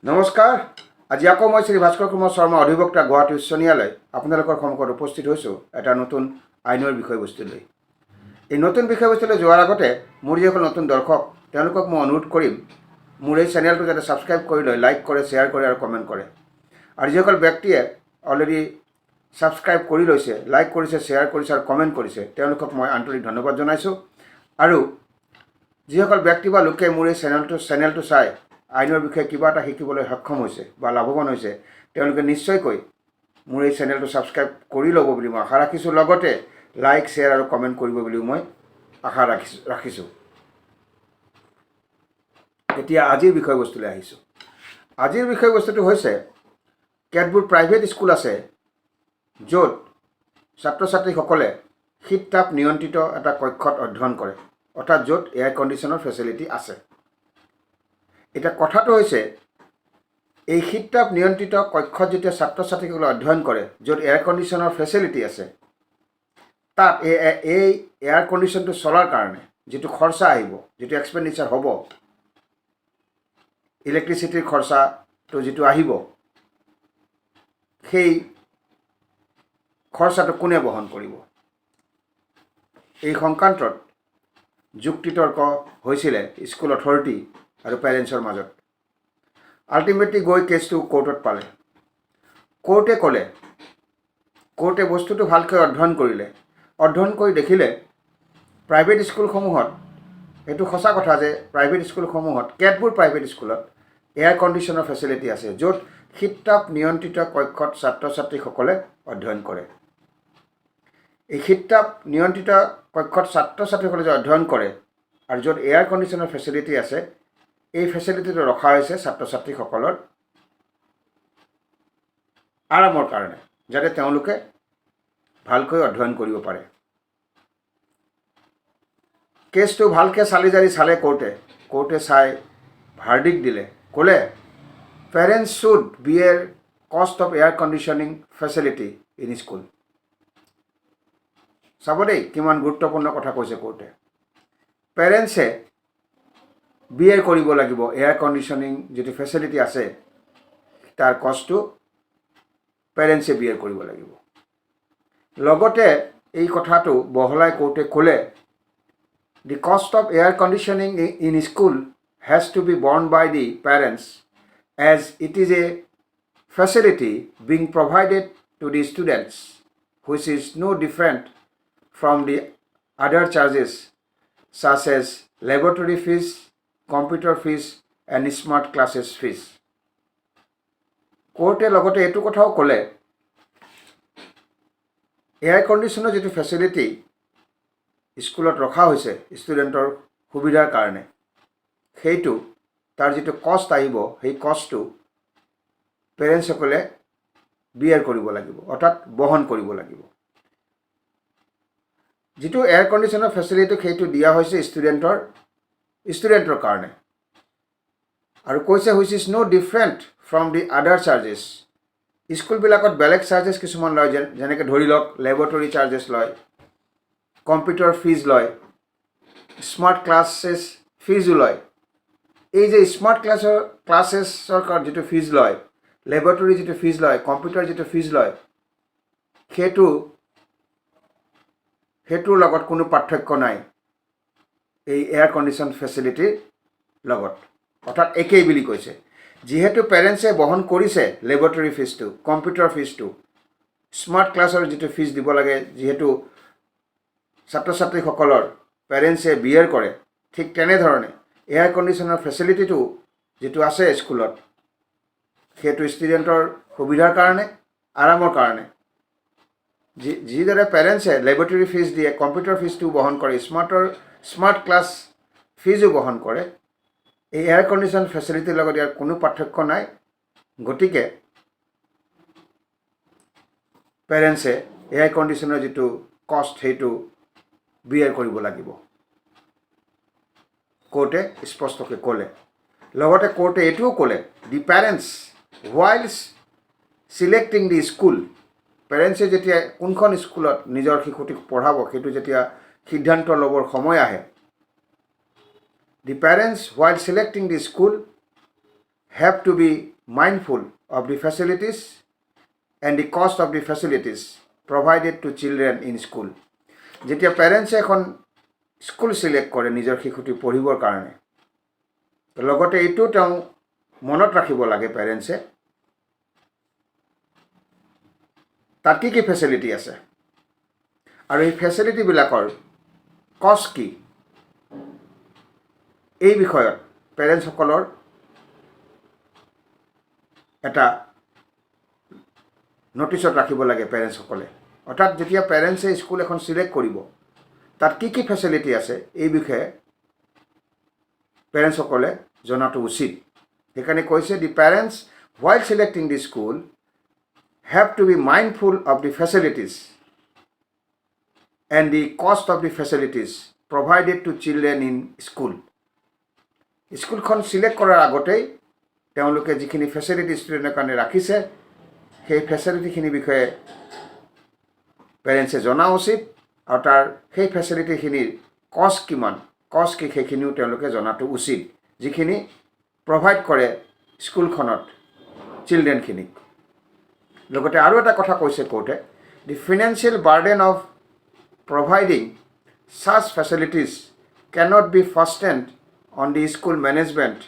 নমস্কাৰ। আজি আকৌ মই শ্ৰী ভাস্কৰ কুমাৰ শৰ্মা অধিবক্তা গুৱাহাটী উচ্চ ন্যায়ালয় আপোনালোকৰ সন্মুখত উপস্থিত হৈছোঁ এটা নতুন আইনৰ বিষয়বস্তু লৈ। এই নতুন বিষয়বস্তুলৈ যোৱাৰ আগতে মোৰ যিসকল নতুন দৰ্শক তেওঁলোকক মই অনুৰোধ কৰিম মোৰ এই চেনেলটো যাতে ছাবস্ক্ৰাইব কৰি লয়, লাইক কৰে, শ্বেয়াৰ কৰে আৰু কমেণ্ট কৰে। আৰু যিসকল ব্যক্তিয়ে অলৰেডি ছাবস্ক্ৰাইব কৰি লৈছে, লাইক কৰিছে, শ্বেয়াৰ কৰিছে আৰু কমেণ্ট কৰিছে তেওঁলোকক মই আন্তৰিক ধন্যবাদ জনাইছোঁ। আৰু যিসকল ব্যক্তি বা লোকে মোৰ এই চেনেলটো চাই আইনৰ বিষয়ে কিবা এটা শিকিবলৈ সক্ষম হৈছে বা লাভৱান হৈছে তেওঁলোকে নিশ্চয়কৈ মোৰ এই চেনেলটো ছাবস্ক্ৰাইব কৰি ল'ব বুলি মই আশা ৰাখিছোঁ। লগতে লাইক, শ্বেয়াৰ আৰু কমেণ্ট কৰিব বুলিও মই আশা ৰাখিছোঁ। এতিয়া আজিৰ বিষয়বস্তুলৈ আহিছোঁ। আজিৰ বিষয়বস্তুটো হৈছে কেতবোৰ প্ৰাইভেট স্কুল আছে য'ত ছাত্ৰ ছাত্ৰীসকলে শীত তাপ নিয়ন্ত্ৰিত এটা কক্ষত অধ্যয়ন কৰে, অৰ্থাৎ য'ত এয়াৰ কণ্ডিশ্যনৰ ফেচিলিটি আছে। এতিয়া কথাটো হৈছে এই শীত তাপ নিয়ন্ত্ৰিত কক্ষত যেতিয়া ছাত্ৰ ছাত্ৰীসকলে অধ্যয়ন কৰে য'ত এয়াৰ কণ্ডিশ্যনৰ ফেচিলিটি আছে, তাত এই এয়াৰ কণ্ডিশ্যনটো চলাৰ কাৰণে যিটো খৰচা আহিব, যিটো এক্সপেণ্ডিচাৰ হ'ব, ইলেক্ট্ৰিচিটিৰ খৰচাটো যিটো আহিব, সেই খৰচাটো কোনে বহন কৰিব? এই সংক্ৰান্তত যুক্তিতৰ্ক হৈছিলে স্কুল অথৰিটি আৰু পেৰেণ্টছৰ মাজত। আল্টিমেটলি গৈ কেছটো কোৰ্টত পালে। কোৰ্টে ক'লে, কোৰ্টে বস্তুটো ভালকৈ অধ্যয়ন কৰিলে, অধ্যয়ন কৰি দেখিলে প্ৰাইভেট স্কুলসমূহত, এইটো সঁচা কথা যে প্ৰাইভেট স্কুলসমূহত, কেতবোৰ প্ৰাইভেট স্কুলত এয়াৰ কণ্ডিশ্যনৰ ফেচিলিটি আছে য'ত শীত তাপ নিয়ন্ত্ৰিত কক্ষত ছাত্ৰ ছাত্ৰীসকলে অধ্যয়ন কৰে। এই শীত তাপ নিয়ন্ত্ৰিত কক্ষত ছাত্ৰ ছাত্ৰীসকলে যে অধ্যয়ন কৰে আৰু য'ত এয়াৰ কণ্ডিশ্যনৰ ফেচিলিটি আছে, এই ফেচিলিটিটো ৰখা হৈছে ছাত্ৰ ছাত্ৰীসকলৰ আৰামৰ কাৰণে, যাতে তেওঁলোকে ভালকৈ অধ্যয়ন কৰিব পাৰে। কেছটো ভালকৈ চালি জাৰি চালে কোৰ্টে চাই ভাৰ্ডিক্ট দিলে, ক'লে parents should beer cost of air conditioning facility in school. চাব দেই, কিমান গুৰুত্বপূৰ্ণ কথা কৈছে কোৰ্টে। পেৰেণ্টছে বিয়েৰ কৰিব লাগিব এয়াৰ কণ্ডিশ্যনিং যিটো ফেচিলিটি আছে তাৰ কষ্টটো পেৰেণ্টছে বিয়েৰ কৰিব লাগিব। লগতে এই কথাটো বহলাই কোৰ্টে ক'লে the cost of air conditioning in school has to be borne by the parents as it is a facility being provided to the students which is no different from the other charges such as laboratory fees, computer fees and smart classes fees. কোৰ্টে লগতে এইটো কথাও ক'লে air কণ্ডিশ্যনৰ যিটো facility স্কুলত ৰখা হৈছে ষ্টুডেণ্টৰ সুবিধাৰ কাৰণে, সেইটো তাৰ যিটো কষ্ট আহিব সেই কষ্টটো পেৰেণ্টছসকলে বিয়াৰ কৰিব লাগিব, অৰ্থাৎ বহন কৰিব লাগিব। যিটো এয়াৰ কণ্ডিশ্যনৰ ফেচিলিটি সেইটো দিয়া হৈছে ষ্টুডেণ্টৰ কাৰণে, আৰু কৈছে which is no' different from the other charges. স্কুলবিলাকত বেলেগ চাৰ্জেছ কিছুমান লয়, যেনেকৈ ধৰি লওক লেবৰেটৰী চাৰ্জেছ লয়, কম্পিউটাৰ ফিজ লয়, স্মাৰ্ট ক্লাছেছ ফিজো লয়। এই যে স্মাৰ্ট ক্লাছেছৰ যিটো ফিজ লয়, লেবৰেটৰী যিটো ফিজ লয়, কম্পিউটাৰ যিটো ফিজ লয়, সেইটোৰ লগত কোনো পাৰ্থক্য নাই এই এয়াৰ কণ্ডিশ্যন ফেচিলিটিৰ লগত, অৰ্থাৎ একেই বুলি কৈছে। যিহেতু পেৰেণ্টছে বহন কৰিছে লেবৰেটৰী ফিজটো, কম্পিউটাৰ ফিজটো, স্মাৰ্ট ক্লাছৰ যিটো ফিজ দিব লাগে, যিহেতু ছাত্ৰ ছাত্ৰীসকলৰ পেৰেণ্টছে বিয়েৰ কৰে, ঠিক তেনেধৰণে এয়াৰ কণ্ডিশ্যনৰ ফেচিলিটিটো যিটো আছে স্কুলত, সেইটো ষ্টুডেণ্টৰ সুবিধাৰ কাৰণে, আৰামৰ কাৰণে। যিদৰে পেৰেণ্টছে লেবৰেটৰী ফিজ দিয়ে, কম্পিউটাৰ ফিজটো বহন কৰে, স্মাৰ্ট ক্লাছ ফিজো বহন কৰে, এই এয়াৰ কণ্ডিশ্যন ফেচিলিটিৰ লগত ইয়াৰ কোনো পাৰ্থক্য নাই। গতিকে পেৰেণ্টছে এয়াৰ কণ্ডিশ্যনৰ যিটো কষ্ট সেইটো বিয়েৰ কৰিব লাগিব, কোৰ্টে স্পষ্টকৈ ক'লে। লগতে কোৰ্টে এইটোও ক'লে the parents whilst selecting the school, পেৰেণ্টছে যেতিয়া কোনখন স্কুলত নিজৰ শিশুটিক পঢ়াব সেইটো যেতিয়া সিদ্ধান্ত ল'বৰ সময় আহে, the parents while selecting the school have to be mindful of the facilities and the cost of the facilities provided to children in school. যেতিয়া পেৰেণ্টছে এখন স্কুল সিলেক্ট কৰে নিজৰ শিশুটি পঢ়িবৰ কাৰণে, লগতে এইটো তেওঁ মনত ৰাখিব লাগে পেৰেণ্টছে তাত কি ফেচিলিটি আছে আৰু এই ফেচিলিটিবিলাকৰ কষ্ট কি, এই বিষয়ত পেৰেণ্টসকলৰ এটা নটিছত ৰাখিব লাগে পেৰেণ্টসকলে। অৰ্থাৎ যেতিয়া পেৰেণ্টছে স্কুল এখন সিলেক্ট কৰিব তাত কি ফেচিলিটি আছে এই বিষয়ে পেৰেণ্টসকলে জনাটো উচিত। সেইকাৰণে কৈছে দি parents while selecting the school have to be mindful of the facilities and the cost of the facilities provided to children in school. স্কুলখন সিলেক্ট কৰাৰ আগতেই তেওঁলোকে যিখিনি ফেচিলিটি ষ্টুডেণ্টৰ কাৰণে ৰাখিছে সেই ফেচিলিটিখিনিৰ বিষয়ে পেৰেণ্টছে জনা উচিত আৰু তাৰ সেই ফেচিলিটিখিনিৰ কষ্ট কিমান, কষ্ট কি সেইখিনিও তেওঁলোকে জনাটো উচিত যিখিনি প্ৰভাইড কৰে স্কুলখনত চিলড্ৰেনখিনিক। লগতে আৰু এটা কথা কৈছে কোৰ্টে, the financial burden of providing such facilities cannot be fastened on the school management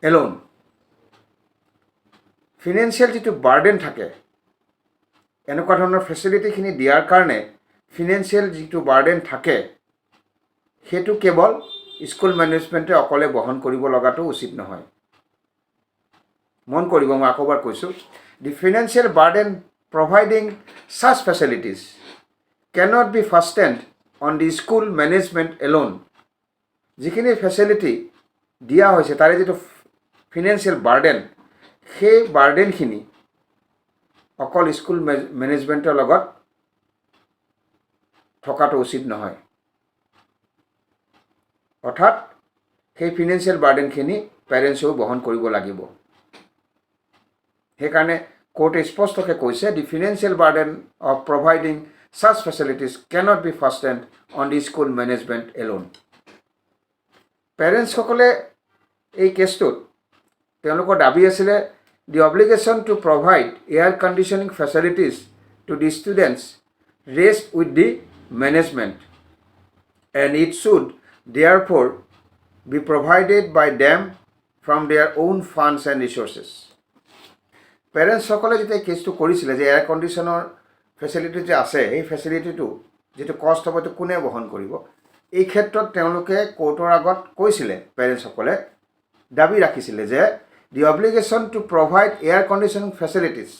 alone. Financial যিটো বাৰ্ডেন থাকে এনেকুৱা ধৰণৰ ফেচিলিটিখিনি দিয়াৰ কাৰণে ফিনান্সিয়েল যিটো বাৰ্ডেন থাকে সেইটো কেৱল স্কুল মেনেজমেণ্টে অকলে বহন কৰিব লগাটো উচিত নহয়। মন কৰিব, মই আকৌ এবাৰ কৈছোঁ, the financial burden providing such facilities cannot be fastened on the school management alone. যিখিনি ফেচিলিটি দিয়া হৈছে তাৰে যিটো ফিনান্সিয়েল বাৰ্ডেন সেই বাৰ্ডেনখিনি অকল স্কুল মেনেজমেণ্টৰ লগত থকাটো উচিত নহয়। অৰ্থাৎ সেই ফিনান্সিয়েল বাৰ্ডেনখিনি পেৰেণ্টছেও বহন কৰিব লাগিব। সেইকাৰণে কোৰ্টে স্পষ্টকৈ কৈছে the financial burden of providing such facilities cannot be fastened on the school management alone. পেৰেণ্টছসকলে এই কেছটোত তেওঁলোকৰ দাবী আছিলে the obligation to provide air conditioning facilities to the students rest with the management and it should therefore be provided by them from their own funds and resources. পেৰেণ্টছসকলে যেতিয়া কেছটো কৰিছিলে যে এয়াৰ কণ্ডিশ্যনৰ ফেচিলিটি যে আছে এই ফেচিলিটিটো যিটো কষ্ট হ'ব সেইটো কোনে বহন কৰিব, এই ক্ষেত্ৰত তেওঁলোকে কোৰ্টৰ আগত কৈছিলে, পেৰেণ্টছসকলে দাবী ৰাখিছিলে যে the obligation to provide air conditioning facilities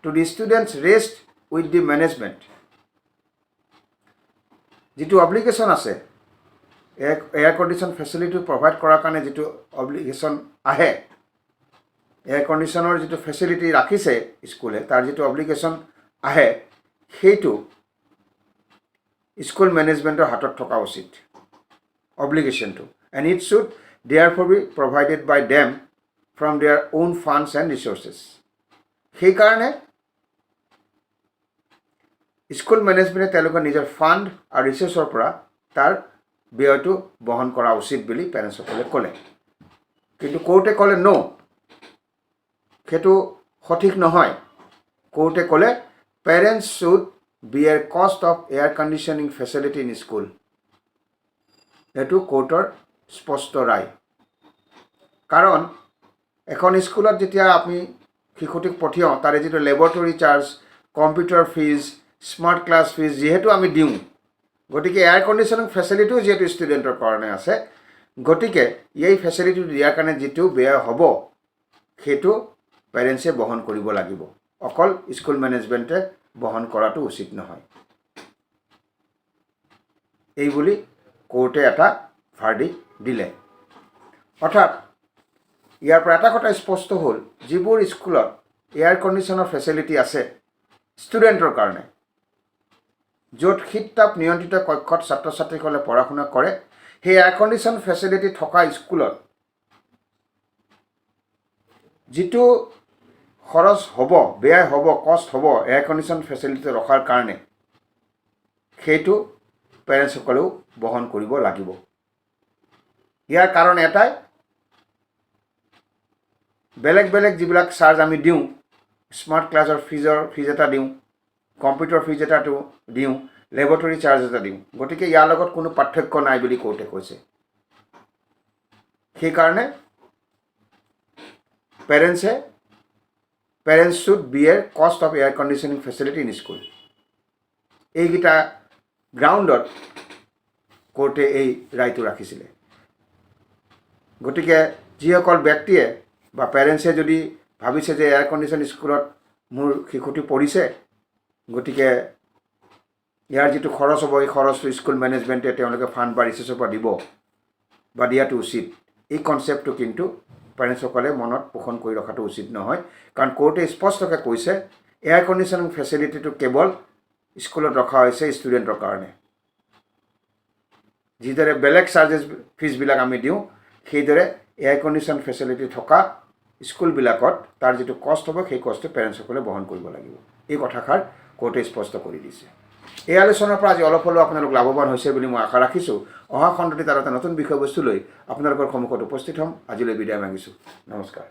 to the students rest with the management, যিটো অব্লিগেশ্যন আছে এয়াৰ কণ্ডিশ্যন ফেচিলিটি প্ৰভাইড কৰাৰ কাৰণে যিটো অব্লিগেশ্যন আহে, এয়াৰ কণ্ডিশ্যনৰ যিটো ফেচিলিটি ৰাখিছে স্কুলে তাৰ যিটো অব্লিগেশ্যন আহে সেইটো স্কুল মেনেজমেণ্টৰ হাতত থকা উচিত অব্লিগেশ্যনটো, and it should therefore be provided by them from their own funds and resources. সেইকাৰণে স্কুল মেনেজমেণ্টে তেওঁলোকৰ নিজৰ ফাণ্ড আৰু ৰিচোৰ্চৰ পৰা তাৰ ব্যয়টো বহন কৰা উচিত বুলি পেৰেণ্টছসকলে ক'লে। কিন্তু কোৰ্টে ক'লে ন, সেইটো সঠিক নহয়। কোৰ্টে ক'লে পেৰেণ্টছ শুড বিয়াৰ cost of air conditioning facility in school. এইটো কোৰ্টৰ স্পষ্ট ৰায়। কাৰণ এখন স্কুলত যেতিয়া আমি শিশুটিক পঠিয়াওঁ তাৰে যিটো laboratory charge, computer fees, smart class fees যিহেতু আমি দিওঁ, গতিকে এয়াৰ কণ্ডিশ্যনিং ফেচিলিটিও যিহেতু ষ্টুডেণ্টৰ কাৰণে আছে, গতিকে এই ফেচিলিটি দিয়াৰ কাৰণে যিটো ব্যয় হ'ব সেইটো পেৰেণ্টছে বহন কৰিব লাগিব, অকল স্কুল মেনেজমেণ্টে বহন কৰাটো উচিত নহয়। এই বুলি কোৰ্টে এটা ভাৰ্ডিক্ট দিলে। অৰ্থাৎ ইয়াৰ পৰা এটা কথা স্পষ্ট হ'ল, যিবোৰ স্কুলত এয়াৰ কণ্ডিশ্যনৰ ফেচিলিটি আছে ষ্টুডেণ্টৰ কাৰণে, য'ত শীত তাপ নিয়ন্ত্ৰিত কক্ষত ছাত্ৰ ছাত্ৰীসকলে পঢ়া শুনা কৰে, সেই এয়াৰ কণ্ডিশ্যন ফেচিলিটি থকা স্কুলত যিটো খৰচ হ'ব, ব্যয় হ'ব, কষ্ট হ'ব এয়াৰ কণ্ডিশ্যন ফেচিলিটি ৰখাৰ কাৰণে, সেইটো পেৰেণ্টছসকলেও বহন কৰিব লাগিব। ইয়াৰ কাৰণ এটাই বেলেগ বেলেগ যিবিলাক চাৰ্জ আমি দিওঁ, স্মাৰ্ট ক্লাছৰ ফিজ এটা দিওঁ, কম্পিউটাৰ ফিজ এটাটো দিওঁ, লেবৰেটৰী চাৰ্জ এটা দিওঁ। গতিকে ইয়াৰ লগত কোনো পাৰ্থক্য নাই বুলি কোৰ্টে কৈছে। সেইকাৰণে parents should beer cost of air conditioning facility in school. এইকেইটা গ্ৰাউণ্ডত কোৰ্টে এই ৰায়টো ৰাখিছিলে। গতিকে যিসকল ব্যক্তিয়ে বা পেৰেণ্টছে যদি ভাবিছে যে এয়াৰ কণ্ডিশ্যন স্কুলত মোৰ শিশুটি পঢ়িছে, গতিকে ইয়াৰ যিটো খৰচ হ'ব, এই খৰচটো স্কুল মেনেজমেণ্টে তেওঁলোকে ফাণ্ড বা ৰিচাৰ্চৰ পৰা দিব বা দিয়াটো উচিত। এই কনচেপ্টটো কিন্তু পেৰেণ্টছসকলে মনত পোষণ কৰি ৰখাটো উচিত নহয়, কাৰণ কোৰ্টে স্পষ্টকৈ কৈছে এয়াৰ কণ্ডিশ্যনিং ফেচিলিটিটো কেৱল স্কুলত ৰখা হৈছে ষ্টুডেণ্টৰ কাৰণে। যিদৰে বেলেগ ফিজবিলাক আমি দিওঁ, সেইদৰে এয়াৰ কণ্ডিশ্যন ফেচিলিটি থকা স্কুলবিলাকত তাৰ যিটো কষ্ট হ'ব, সেই কষ্টটো পেৰেণ্টছসকলে বহন কৰিব লাগিব। এই কথাষাৰ কোৰ্টে স্পষ্ট কৰি দিছে। এই আলোচনাৰ পৰা আজি অলপ হ'লেও আপোনালোক লাভৱান হৈছে বুলি মই আশা ৰাখিছোঁ। অহা খণ্ডটিত আৰু এটা নতুন বিষয়বস্তু লৈ আপোনালোকৰ সন্মুখত উপস্থিত হ'ম। আজিলৈ বিদায় মাগিছোঁ। নমস্কাৰ।